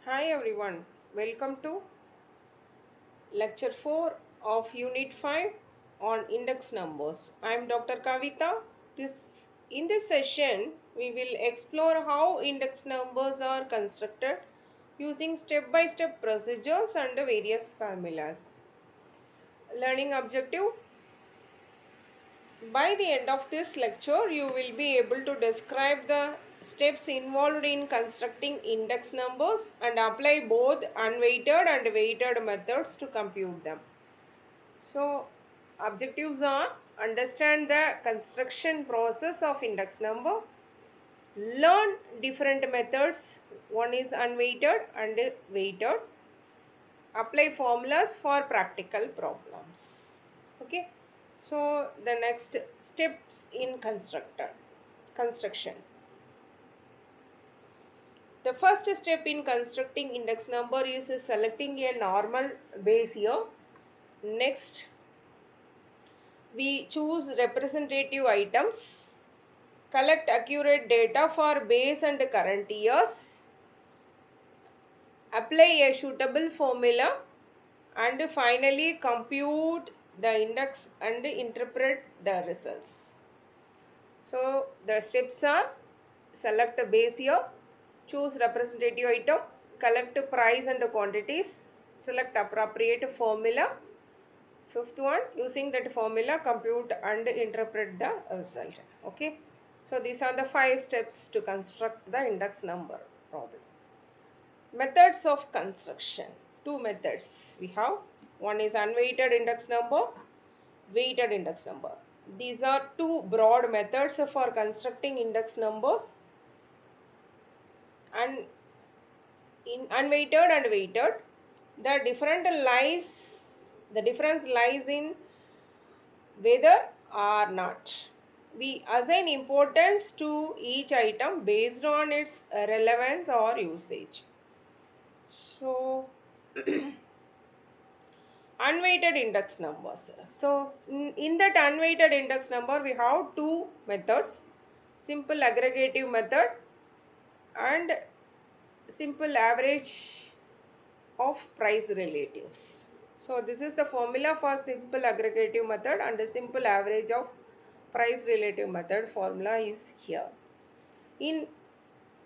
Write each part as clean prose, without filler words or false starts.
Hi everyone, welcome to lecture 4 of unit 5 on index numbers. I am Dr. Kavitha. In this session we will explore how index numbers are constructed using step-by-step procedures and various formulas. Learning objective: by the end of this lecture, you will be able to describe the steps involved in constructing index numbers and apply both unweighted and weighted methods to compute them. So, objectives are: understand the construction process of index number, learn different methods, one is unweighted and weighted, apply formulas for practical problems. Okay, so the next steps in construction. The first step in constructing index number is selecting a normal base year. Next, we choose representative items, collect accurate data for base and current years, apply a suitable formula, and finally compute the index and interpret the results. So the steps are: select a base year, choose representative item, collect price and quantities, select appropriate formula. Fifth one, using that formula, compute and interpret the result. Okay. So these are the 5 steps to construct the index number problem. Methods of construction. Two methods we have. One is unweighted index number, weighted index number. These are two broad methods for constructing index numbers. And in unweighted and weighted, the difference lies in whether or not we assign importance to each item based on its relevance or usage. So unweighted index numbers. So in that unweighted index number we have two methods: simple aggregative method and simple average of price relatives. So this is the formula for simple aggregative method, and the simple average of price relative method formula is here. In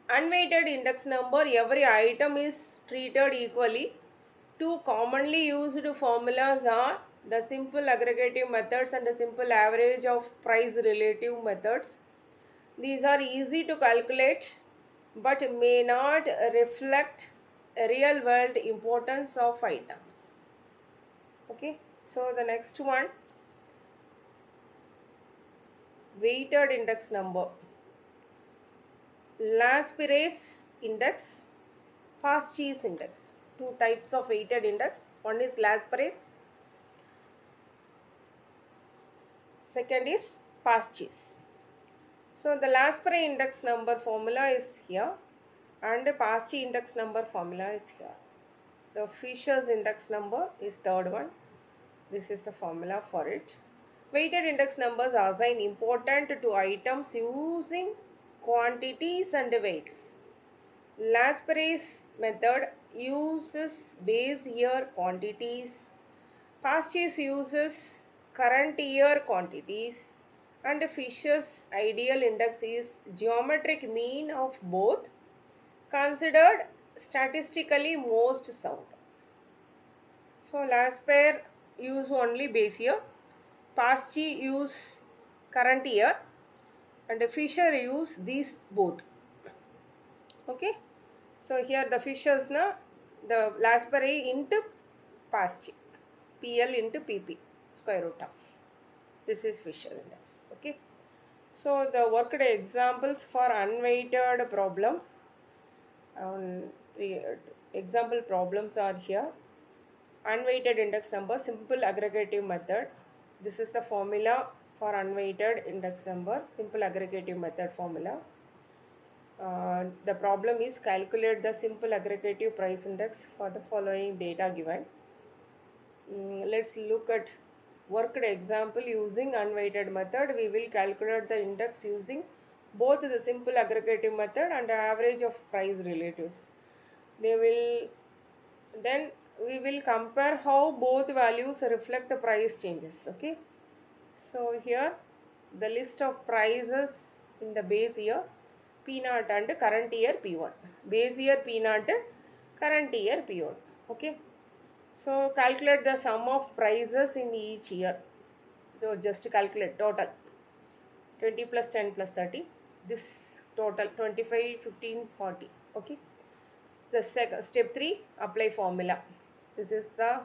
unweighted index number, every item is treated equally. Two commonly used formulas are the simple aggregative methods and the simple average of price relative methods. These are easy to calculate but may not reflect real world importance of items. Okay, so the next one, weighted index number. Laspérez index, fast cheese index. Two types of weighted index. One is Laspérez, second is fast cheese. So the Laspérez index number formula is here and the Paschi index number formula is here. The Fisher's index number is third one. This is the formula for it. Weighted index numbers assign importance to items using quantities and weights. Laspérez method uses base year quantities. Paschi's uses current year quantities, and Fisher's ideal index is geometric mean of both, considered statistically most sound. So Laspere use only base year, Paschi use current year, and Fisher use these both. Okay. So here the Fisher's the Laspere into Paschi, PL into PP, square root of. This is Fisher index. Okay. So the worked examples for unweighted problems. Three example problems are here. Unweighted index number, simple aggregative method. This is the formula for unweighted index number, simple aggregative method formula. The problem is calculate the simple aggregative price index for the following data given. Let's look at worked example using unweighted method. We will calculate the index using both the simple aggregative method and average of price relatives. They will then we will compare how both values reflect the price changes. Okay. So here the list of prices in the base year P0 and current year P1. Base year P0, current year P1. Okay. So calculate the sum of prices in each year. So just calculate total 20 plus 10 plus 30. This total 25, 15, 40. Okay. The second step 3, apply formula. This is the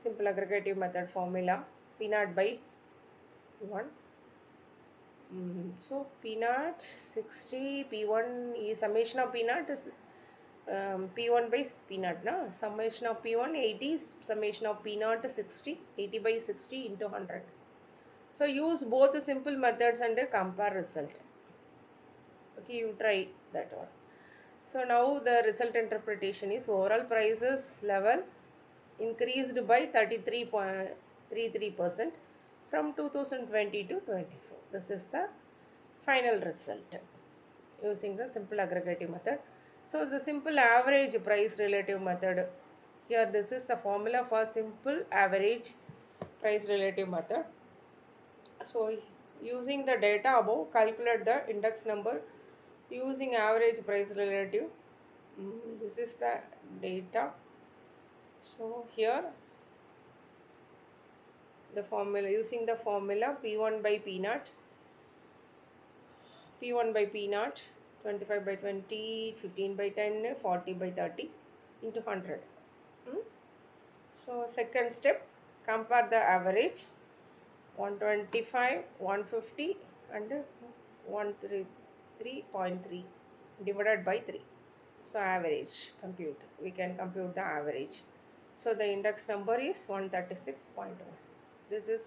simple aggregative method formula. P0 by P1. So P0 60, P1 is summation of P0 is P1 by P0. No? Summation of P1 80 is summation of P0 60, 80 by 60 into 100. So use both the simple methods and compare result. Okay, you try that one. So now the result interpretation is overall prices level increased by 33.33% from 2020 to 24. This is the final result using the simple aggregative method. So the simple average price relative method. Here this is the formula for simple average price relative method. So using the data above, calculate the index number using average price relative. This is the data. So here the formula, using the formula P1 by P0, P1 by P0, 25 by 20, 15 by 10, 40 by 30 into 100. So second step, compare the average 125, 150 and 133.3 divided by 3. So average compute. We can compute the average. So the index number is 136.1. This is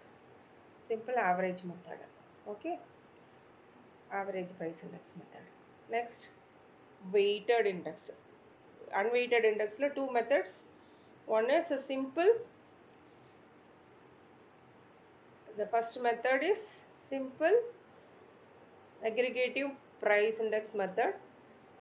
simple average method. Okay. Average price index method. Next, weighted index. Unweighted index, two methods. One is a simple. The first method is simple aggregative price index method.